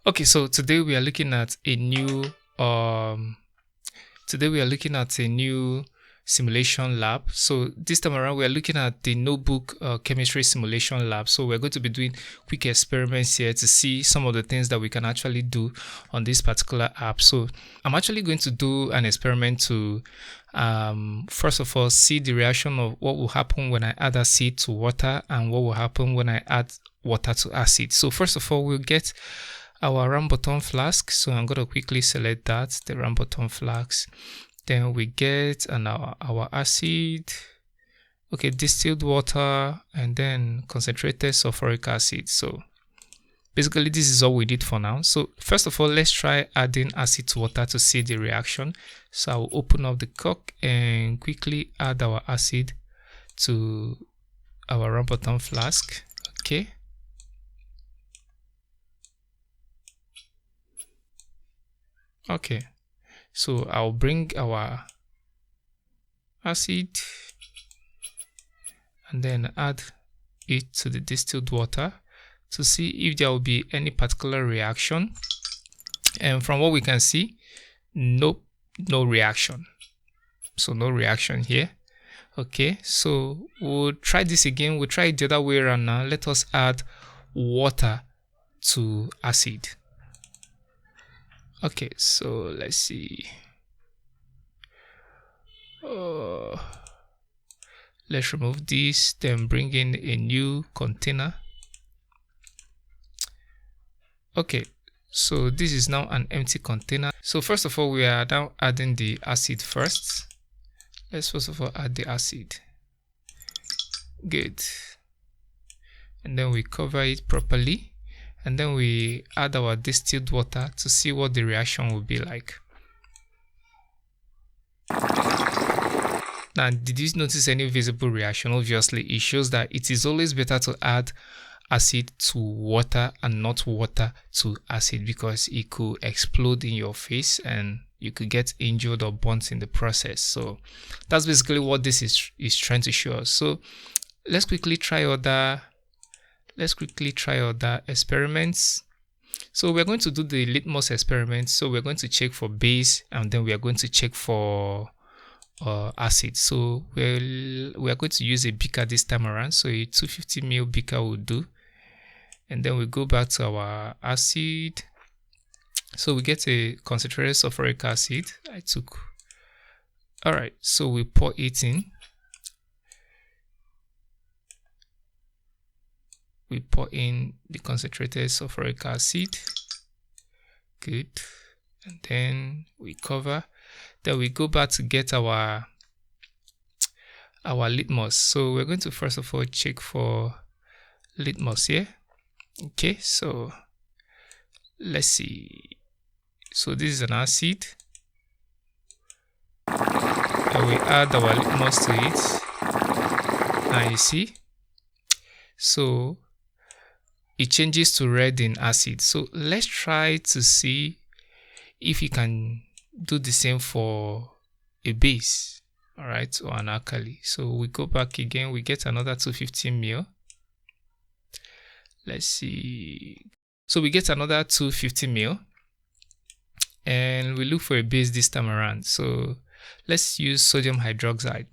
Okay, so today we are looking at a new simulation lab. So this time around we are looking at the Nobook Chemistry Simulation Lab. So we're going to be doing quick experiments here to see some of the things that we can actually do on this particular app. So I'm actually going to do an experiment to first of all see the reaction of what will happen when I add acid to water and what will happen when I add water to acid. So first of all, we'll get our round bottom flask. So I'm going to quickly select that, the round bottom flask. Then we get our acid, okay, distilled water, and then concentrated sulfuric acid. So basically this is all we did for now. So first of all, let's try adding acid to water to see the reaction. So I'll open up the cork and quickly add our acid to our round bottom flask. Okay. Okay, so I'll bring our acid and then add it to the distilled water to see if there will be any particular reaction. And from what we can see, no reaction. So no reaction here. Okay, so we'll try this again. We'll try it the other way around now. Let us add water to acid. Okay, so let's see. Let's remove this, then bring in a new container. Okay, so this is now an empty container. So first of all, we are now adding the acid first. Let's first of all add the acid. Good. And then we cover it properly. And then we add our distilled water to see what the reaction will be like. Now, did you notice any visible reaction? Obviously, it shows that it is always better to add acid to water and not water to acid, because it could explode in your face and you could get injured or burnt in the process. So that's basically what this is trying to show us. So let's quickly try other experiments. So we're going to do the litmus experiment. So we're going to check for base and then we are going to check for acid. So we are going to use a beaker this time around. So a 250 ml beaker will do. And then we go back to our acid. So we get a concentrated sulfuric acid. Alright, so we pour it in. We pour in the concentrated sulfuric acid. Good. And then we cover. Then we go back to get our litmus. So we're going to first of all check for litmus here. Okay, so let's see. So this is an acid. And we add our litmus to it. Now you see. So it changes to red in acid. So let's try to see if you can do the same for a base, all right, or an alkali. So we go back again, we get another 250 ml. Let's see. So we get another 250 ml and we look for a base this time around. So let's use sodium hydroxide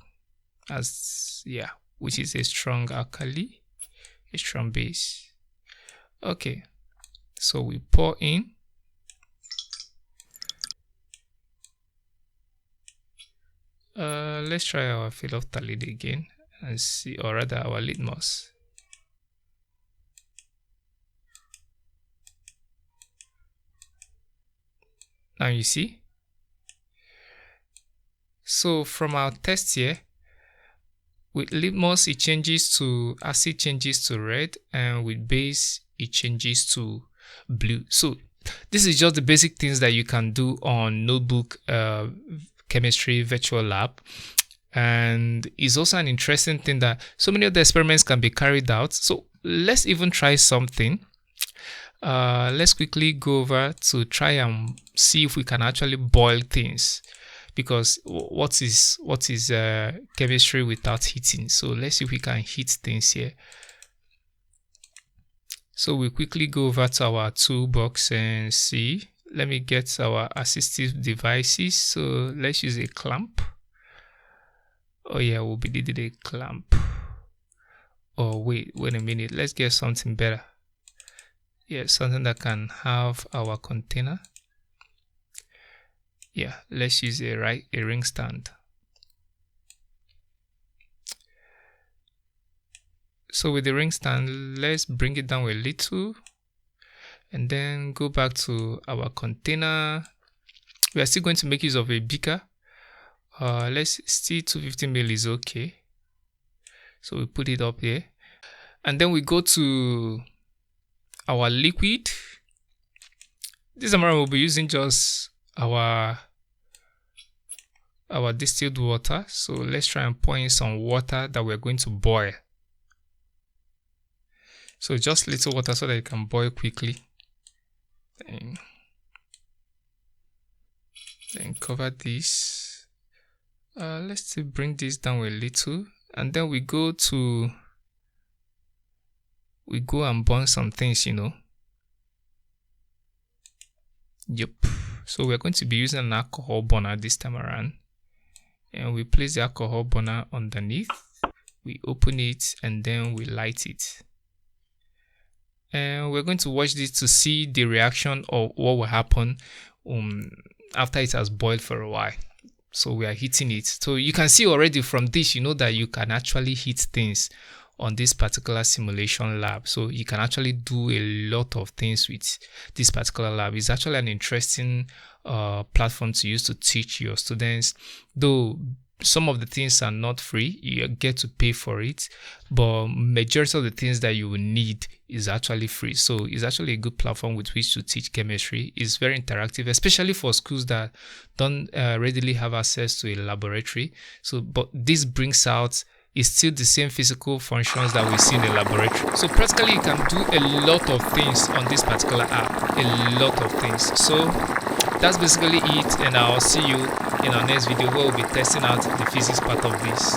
which is a strong alkali, a strong base. Okay, so we pour in. Let's try our phenolphthalein again and see, or rather our litmus. Now you see. So from our test here, with litmus it changes to acid, changes to red, and with base it changes to blue. So this is just the basic things that you can do on Nobook Chemistry Virtual Lab. And it's also an interesting thing that so many of the experiments can be carried out. So let's even try something. Let's quickly go over to try and see if we can actually boil things, because what is chemistry without heating? So let's see if we can heat things here. So we quickly go over to our toolbox and see. Let me get our assistive devices. So let's use a clamp. Oh yeah, we'll be needing a clamp. Oh wait a minute. Let's get something better. Yeah, something that can have our container. Yeah, let's use a ring stand. So with the ring stand, let's bring it down a little and then go back to our container. We are still going to make use of a beaker. Let's see, 250 ml is okay. So we put it up here and then we go to our liquid. This time around we'll be using just our distilled water. So let's try and pour in some water that we're going to boil. So just little water so that it can boil quickly. Then cover this. Let's still bring this down a little, and then we go and burn some things, you know. Yep. So we're going to be using an alcohol burner this time around, and we place the alcohol burner underneath. We open it and then we light it. And we're going to watch this to see the reaction of what will happen after it has boiled for a while. So we are heating it. So you can see already from this, you know that you can actually heat things on this particular simulation lab. So you can actually do a lot of things with this particular lab. It's actually an interesting platform to use to teach your students, though some of the things are not free. You get to pay for it, but majority of the things that you will need is actually free. So it's actually a good platform with which to teach chemistry. It's very interactive, especially for schools that don't readily have access to a laboratory. So, but this brings out is still the same physical functions that we see in the laboratory. So practically you can do a lot of things on this particular app, a lot of things. So that's basically it, and I'll see you in our next video where we'll be testing out the physics part of this.